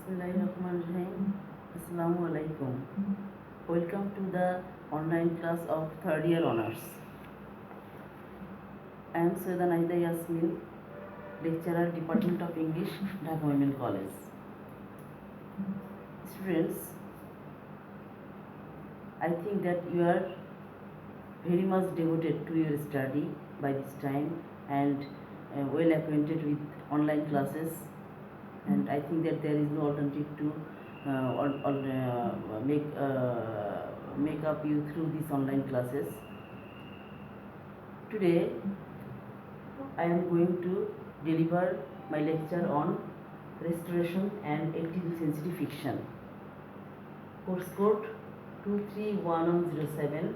Bismillahirrahmanirrahim. Assalamu alaikum. Welcome to the online class of third year honors. I am Sayyida Naida Yasmin, lecturer, Department of English, Dhaka Women College. Students, I think that you are very much devoted to your study by this time and well acquainted with online classes, and I think that there is no alternative to make up you through these online classes. Today I am going to deliver my lecture on Restoration and 18th Century Fiction. Course code 231107,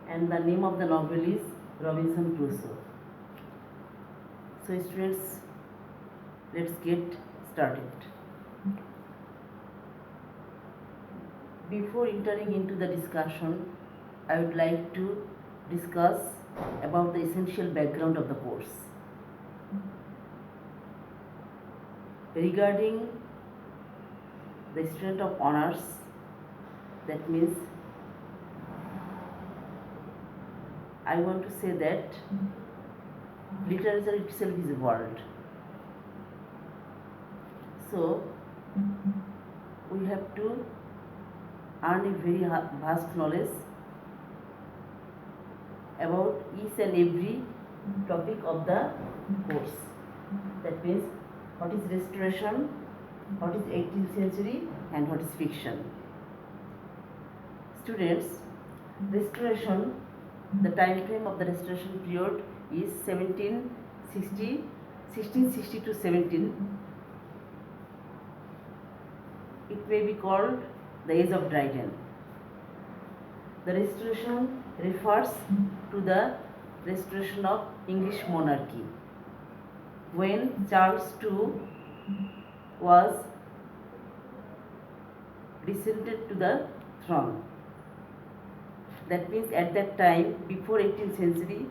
and the name of the novel is Robinson Crusoe. So students, let's get started. Before entering into the discussion, I would like to discuss about the essential background of the course. Regarding the student of honors, that means I want to say that literature itself is a world. So we have to earn a very vast knowledge about each and every topic of the course. That means what is restoration, what is 18th century, and what is fiction. Students, restoration, the time frame of the restoration period is 1660 to 17. It may be called the age of Dryden. The restoration refers to the restoration of English monarchy when Charles II was descended to the throne. That means at that time, before 18th century,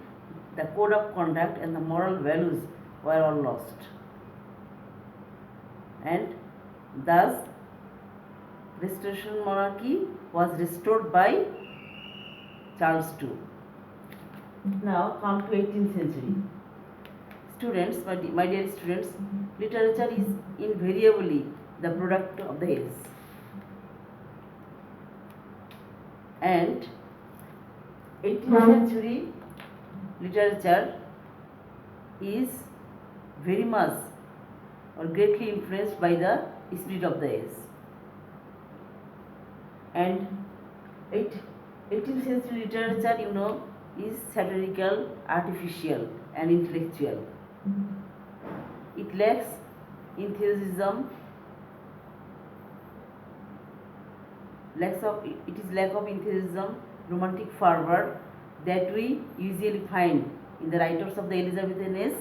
the code of conduct and the moral values were all lost, and thus restoration monarchy was restored by Charles II. Now come to 18th century. Students, my dear students, literature is invariably the product of the age, and 18th century literature is very much or greatly influenced by the spirit of the age. And 18th century literature, is satirical, artificial, and intellectual. It lacks enthusiasm. It is lack of enthusiasm, romantic fervor that we usually find in the writers of the Elizabethan age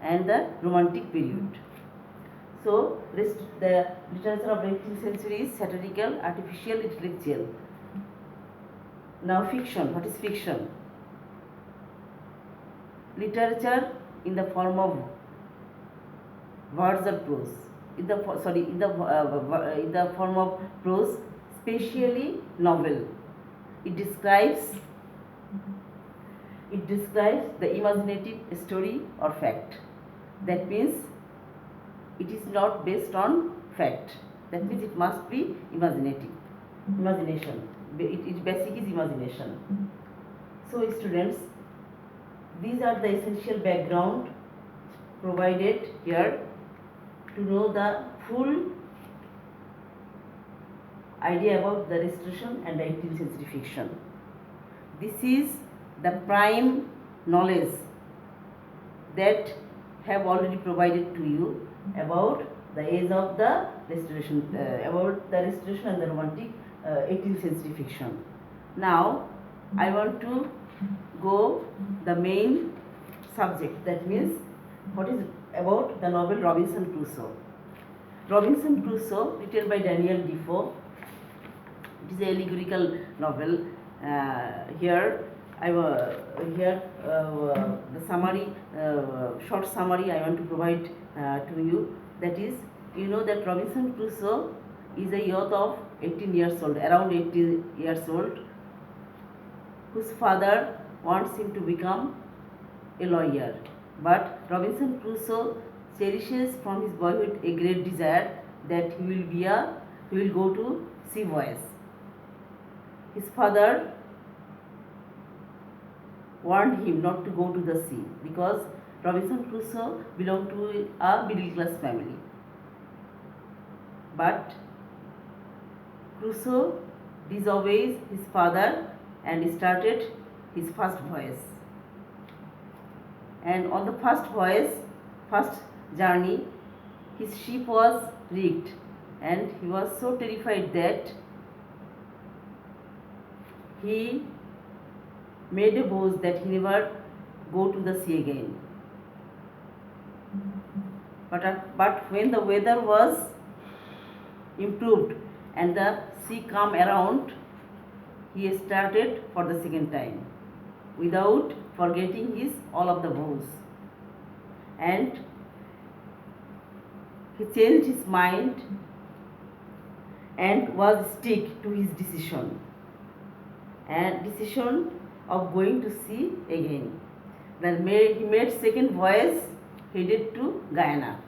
and the Romantic period. So, the literature of 18th century is satirical, artificial, intellectual. Now, fiction. What is fiction? Literature in the form of words or prose. In the form of prose, especially novel. It describes the imaginative story or fact. That means it is not based on fact. That means it must be imagination. Its basic is imagination. So students, these are the essential background provided here to know the full idea about the restoration and the 18th century fiction. This is the prime knowledge that have already provided to you about the age of the restoration, about the restoration and the romantic 18th century fiction. Now I want to go the main subject, that means what is about the novel Robinson Crusoe. Robinson Crusoe, written by Daniel Defoe. It is a allegorical novel. Here the summary, short summary I want to provide to you. That is, You know that Robinson Crusoe is a youth of 18 years old, around 18 years old, whose father wants him to become a lawyer. But Robinson Crusoe cherishes from his boyhood a great desire that he will go to sea voyage. His father warned him not to go to the sea because Robinson Crusoe belonged to a middle class family. But Crusoe disobeys his father and started his first voyage. And on the first journey, his ship was wrecked, and he was so terrified that he made a vow that he never go to the sea again. But when the weather was improved and the sea calm around, he started for the second time without forgetting his all of the vows. And he changed his mind and was stick to his decision of going to sea again. Then he made second voyage headed to Guyana.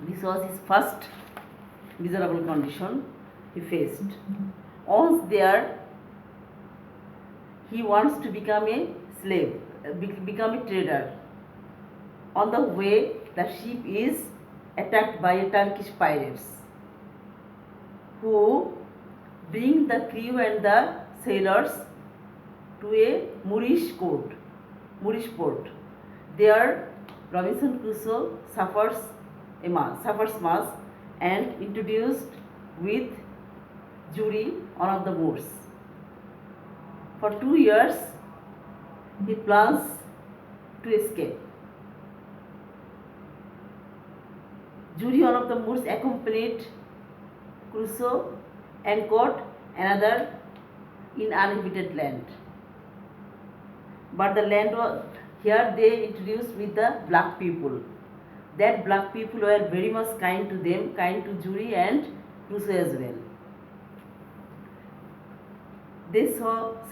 This was his first miserable condition he faced. Once there, he wants to become a slave, become a trader. On the way, the ship is attacked by Turkish pirates who bring the crew and the sailors to a Moorish port. There, Robinson Crusoe suffers much and introduced with Jury, one of the Moors. For 2 years, he plans to escape. Jury, one of the Moors, accompanied Crusoe and caught another in uninhabited land. But the land was here they introduced with the black people. That black people were very much kind to them, kind to Jury and Crusoe as well.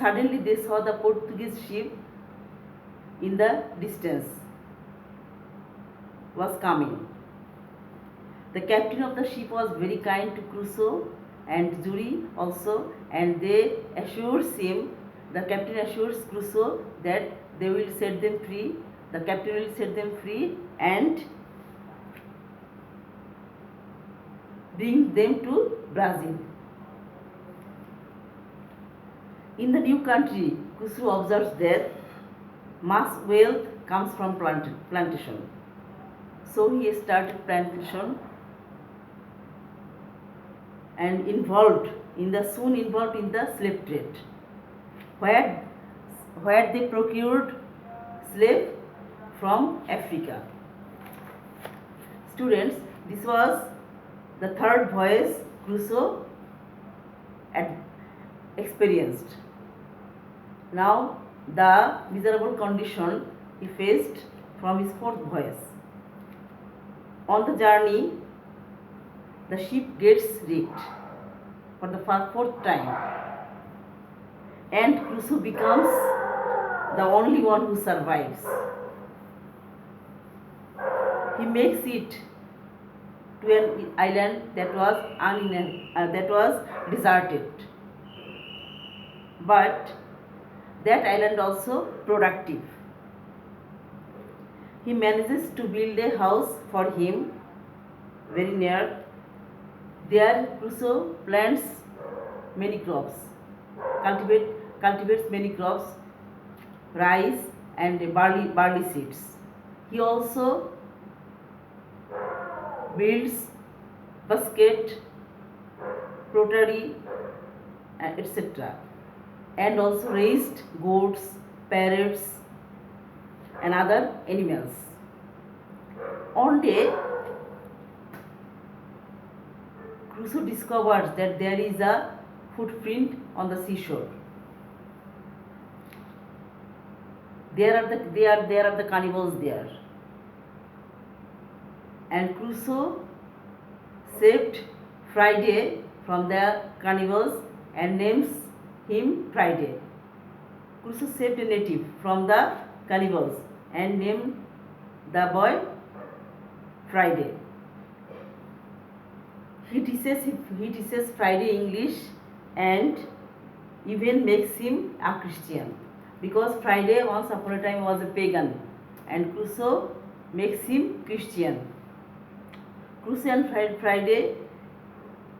Suddenly they saw the Portuguese ship in the distance was coming. The captain of the ship was very kind to Crusoe and Jury also, and the captain assures Crusoe that they will set them free, the captain will set them free and bring them to Brazil. In the new country, Crusoe observes that much wealth comes from plantation. So he started plantation and soon involved in the slave trade, where they procured slave from Africa. Students, this was the third voyage Crusoe had experienced. Now the miserable condition he faced from his fourth voyage. On the journey, the ship gets wrecked for the fourth time, and Crusoe becomes the only one who survives. He makes it to an island that was deserted, but that island also productive. He manages to build a house for him very near. There Crusoe plants many crops, cultivates many crops, rice and barley seeds. He also builds basket, pottery, etc. and also raised goats, parrots and other animals. One day, Crusoe discovers that there is a footprint on the seashore. There are the cannibals there. And Crusoe saved Friday from the cannibals and names him Friday. Crusoe saved a native from the cannibals and named the boy Friday. He teaches Friday English and even makes him a Christian, because Friday once upon a time was a pagan and Crusoe makes him Christian. Crusoe and Friday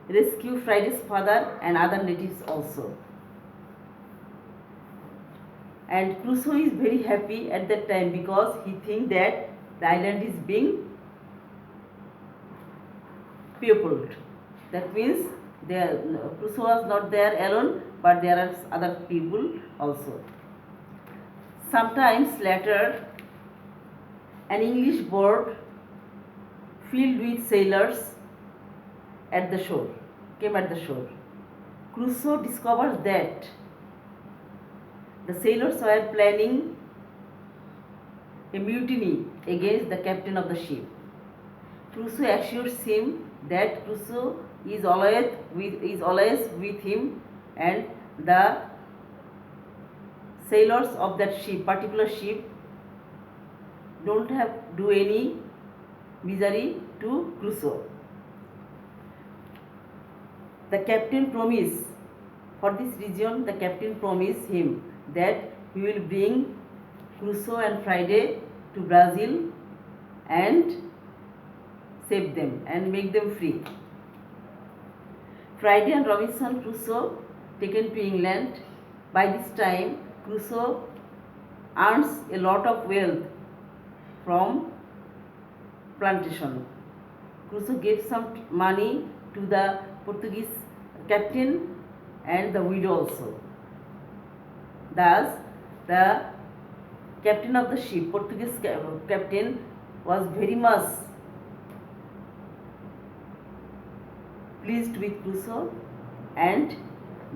rescue Friday's father and other natives also. And Crusoe is very happy at that time because he thinks that the island is being peopled. That means Crusoe was not there alone, but there are other people also. Sometimes later, an English boat filled with sailors came at the shore. Crusoe discovers that the sailors were planning a mutiny against the captain of the ship. Crusoe assures him that Crusoe is always with him, and the sailors of that particular ship, don't do any misery to Crusoe. The captain promised, for this reason, the captain promised him that he will bring Crusoe and Friday to Brazil and save them and make them free. Friday and Robinson Crusoe taken to England. By this time, Crusoe earns a lot of wealth from plantation. Crusoe gave some money to the Portuguese captain and the widow also. Thus, the captain of the ship, Portuguese captain, was very much pleased with Crusoe and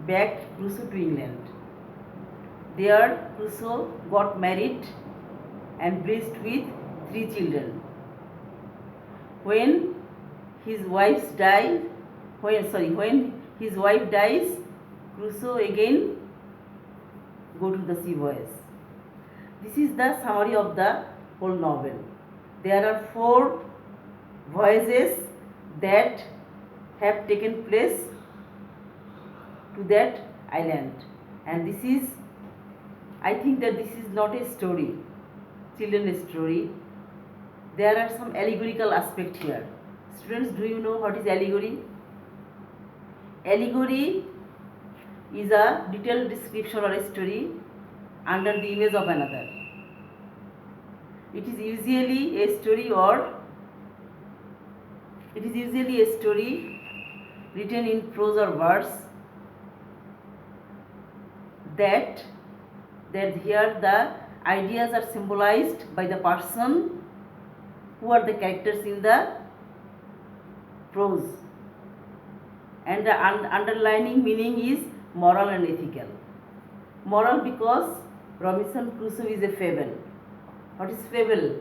backed Crusoe to England. There, Crusoe got married and blessed with 3 children. When his wife dies, Crusoe again go to the sea voyage. This is the summary of the whole novel. There are 4 voyages that have taken place to that island, and I think that this is not a story, children's story. There are some allegorical aspect here. Students, do you know what is allegory? Allegory is a detailed description or a story under the image of another. It is usually a story written in prose or verse that here the ideas are symbolized by the person who are the characters in the prose, and the underlining meaning is moral and ethical. Moral because Robinson Crusoe is a fable. What is fable?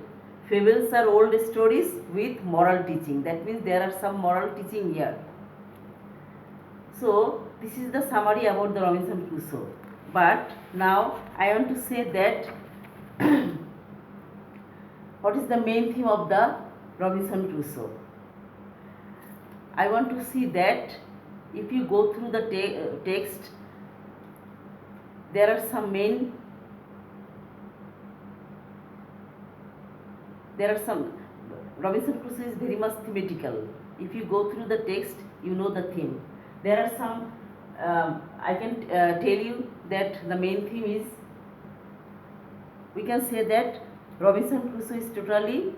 Fables are old stories with moral teaching. That means there are some moral teaching here. So this is the summary about the Robinson Crusoe. But now I want to say that what is the main theme of the Robinson Crusoe? I want to see that if you go through the text, there are some Robinson Crusoe is very much thematical. If you go through the text, you know the theme. There are some, I can tell you that the main theme is, we can say that Robinson Crusoe is totally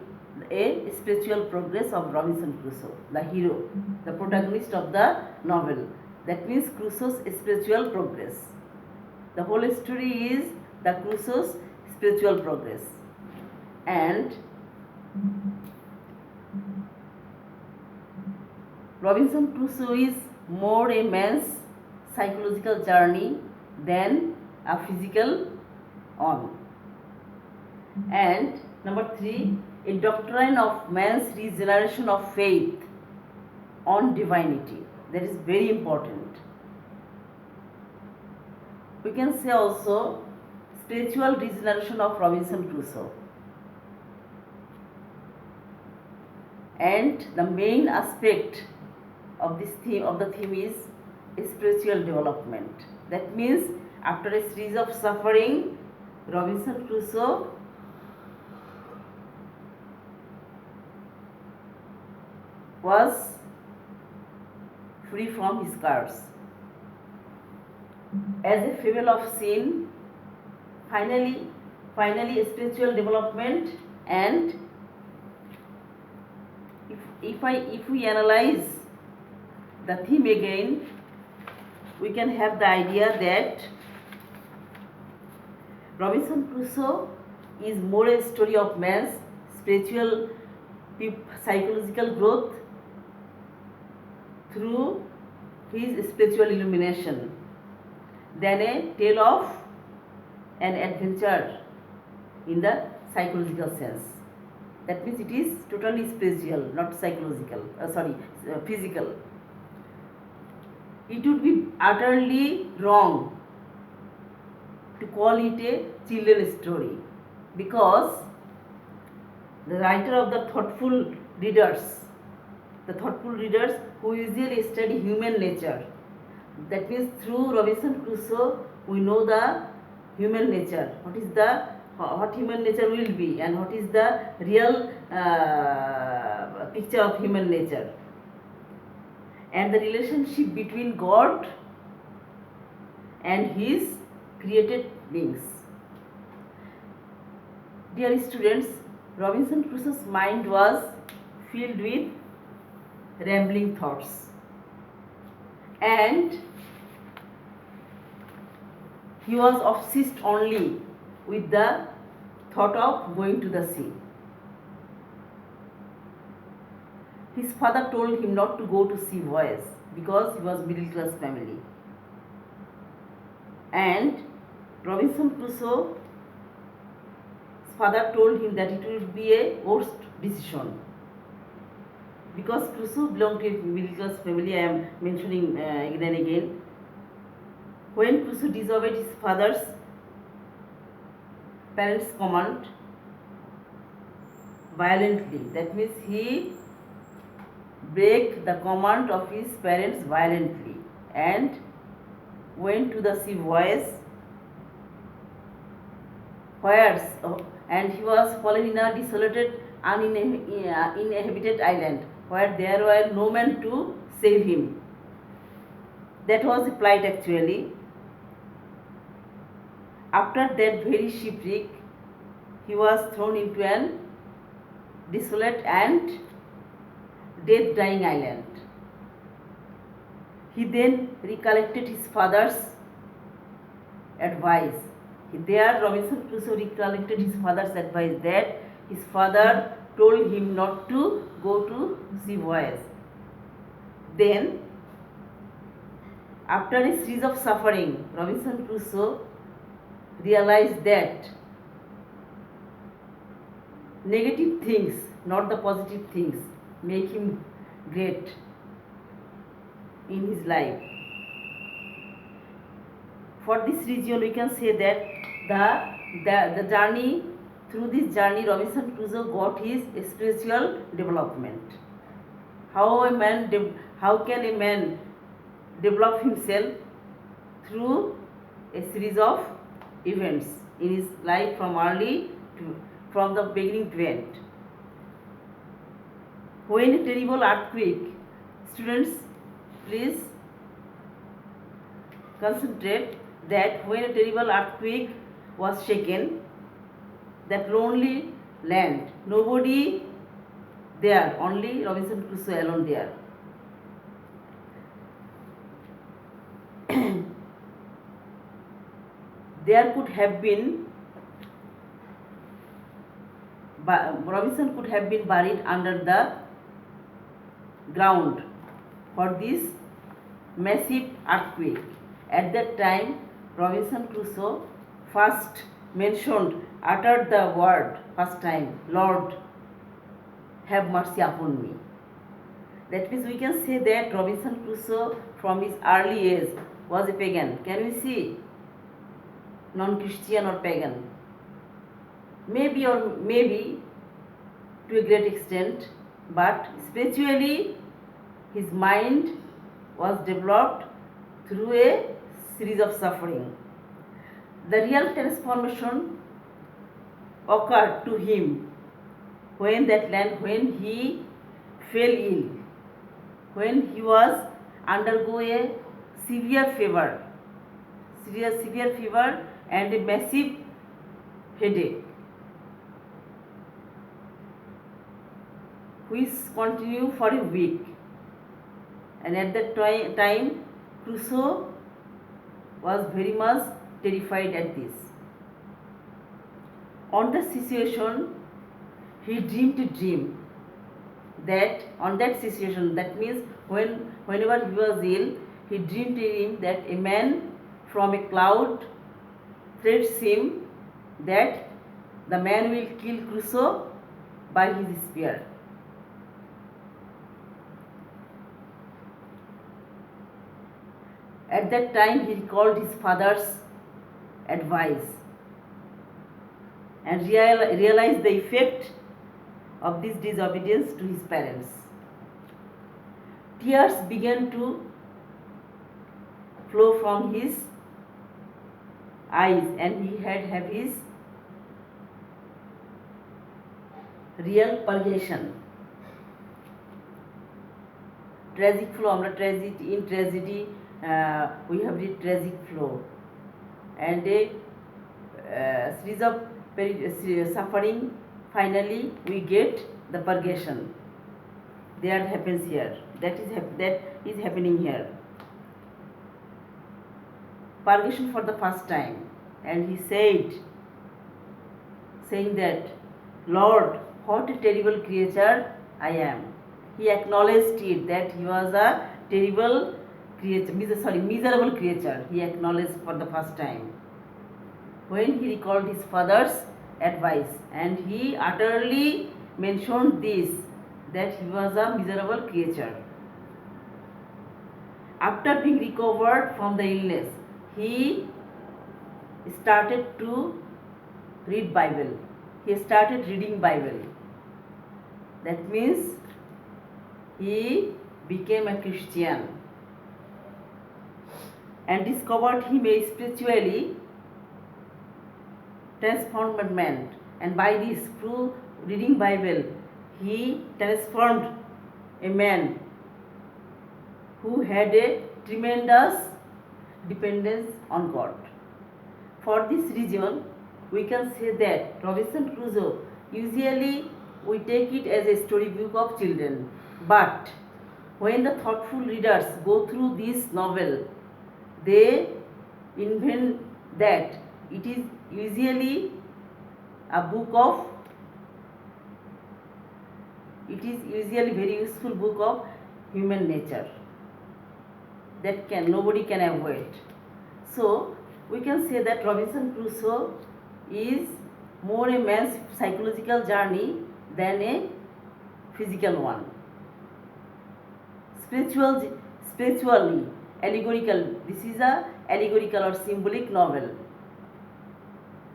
a spiritual progress of Robinson Crusoe, the hero, the protagonist of the novel. That means Crusoe's spiritual progress. The whole story is the Crusoe's spiritual progress. And Robinson Crusoe is more a man's psychological journey than a physical one. And number 3, a doctrine of man's regeneration of faith on divinity. That is very important. We can say also spiritual regeneration of Robinson Crusoe. And the main aspect of this theme is spiritual development. That means after a series of suffering, Robinson Crusoe was free from his curse. As a fable of sin, finally spiritual development. And if we analyze the theme again, we can have the idea that Robinson Crusoe is more a story of man's spiritual psychological growth through his spiritual illumination than a tale of an adventure in the psychological sense. That means it is totally spiritual, not psychological, physical. It would be utterly wrong to call it a children's story, because the writer of the thoughtful readers who usually study human nature, that means through Robinson Crusoe we know the human nature, what human nature will be, and what is the real picture of human nature, and the relationship between God and his created beings. Dear students, Robinson Crusoe's mind was filled with rambling thoughts, and he was obsessed only with the thought of going to the sea. His father told him not to go to sea voyage because he was middle class family, and Robinson Crusoe's father told him that it would be a worst decision, because Crusoe belonged to a middle class family. I am mentioning again and again. When Crusoe disobeyed his father's parents' command violently, that means he break the command of his parents violently and went to the sea voyage, and he was fallen in a desolated, uninhabited island where there were no men to save him. That was the plight actually. After that very shipwreck, he was thrown into an desolate and death-dying island. He then recollected his father's advice. There Robinson Crusoe recollected his father's advice, that his father told him not to go to sea voyage. Then, after a series of suffering, Robinson Crusoe realized that negative things, not the positive things, make him great in his life. For this reason, we can say that the journey, through this journey, Robinson Crusoe got his spiritual development. How can a man develop himself? Through a series of events in his life from the beginning to end. When a terrible earthquake, students, please concentrate that when a terrible earthquake was shaken, that lonely land, nobody there, only Robinson Crusoe alone there. Robinson could have been buried under the ground for this massive earthquake. At that time, Robinson Crusoe uttered the word first time, Lord, have mercy upon me. That means we can say that Robinson Crusoe from his early age was a pagan. Can we see? Non-Christian or pagan. Maybe to a great extent, but spiritually his mind was developed through a series of suffering. The real transformation occurred to him when he fell ill, when he was undergo a severe fever and a massive headache, which continued for a week. And at that time, Crusoe was very much terrified at this. On the situation, he dreamed a dream. That means whenever he was ill, he dreamed a dream that a man from a cloud threats him that the man will kill Crusoe by his spear. At that time, he recalled his father's advice and realized the effect of this disobedience to his parents. Tears began to flow from his eyes, and he had his real purgation. Tragic flow, in tragedy we have the tragic flow, and a series of suffering. Finally, we get the purgation. That happens here. That is happening here. Purgation for the first time, and he saying that, Lord, what a terrible creature I am. He acknowledged it, that he was a terrible creature, miserable creature. He acknowledged for the first time when he recalled his father's advice, and he utterly mentioned this, that he was a miserable creature. After being recovered from the illness, he started to read Bible. He started reading Bible. That means he became a Christian and discovered him a spiritually transformed man. And by this, through reading Bible, he transformed a man who had a tremendous dependence on God. For this reason, we can say that Robinson Crusoe, usually we take it as a storybook of children, but when the thoughtful readers go through this novel, they invent that it is usually a book of, it is usually very useful book of human nature that nobody can avoid. So we can say that Robinson Crusoe is more a man's psychological journey than a physical one. Spiritually allegorical. This is a allegorical or symbolic novel.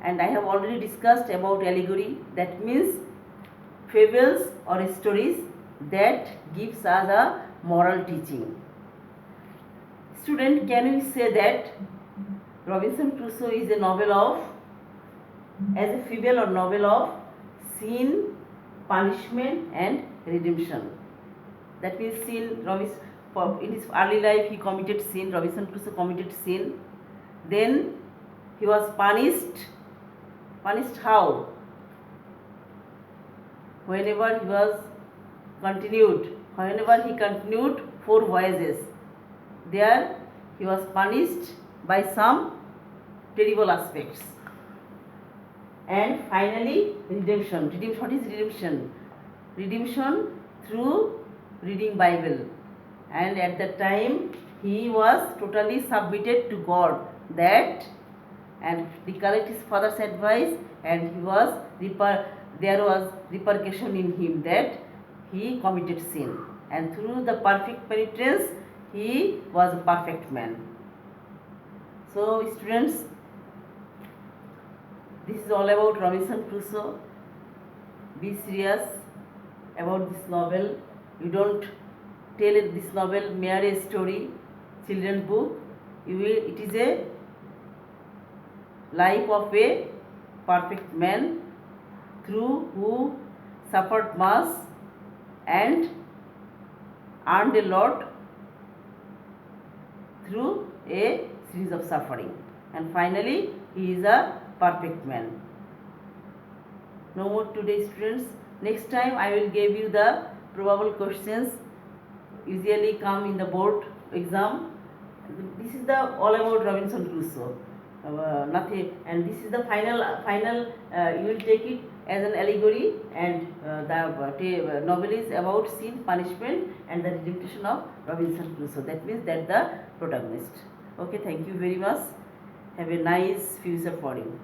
And I have already discussed about allegory. That means fables or stories that gives us a moral teaching. Student, can we say that Robinson Crusoe is a novel of, as a fable or novel of sin, punishment and redemption? That means sin, in his early life he committed sin, Robinson Crusoe committed sin. Then he was punished. Punished how? Whenever he continued 4 voyages, there he was punished by some terrible aspects. And finally, redemption. What is redemption? Redemption through reading Bible. And at that time, he was totally submitted to God. And recollect his father's advice, and there was repercussion in him that he committed sin. and through the perfect penitence he was a perfect man. So students, this is all about Robinson Crusoe. Be serious about this novel. You don't tell this novel mere a story, children's book. It is a life of a perfect man through who suffered much and earned a lot through a series of suffering, and finally he is a perfect man. No more today students. Next time I will give you the probable questions usually come in the board exam. This is the all about Robinson Crusoe. Nothing, and this is the final. You will take it as an allegory, and the novel is about sin, punishment, and the redemption of Robinson Crusoe. That means that the protagonist. Okay, thank you very much. Have a nice future for you.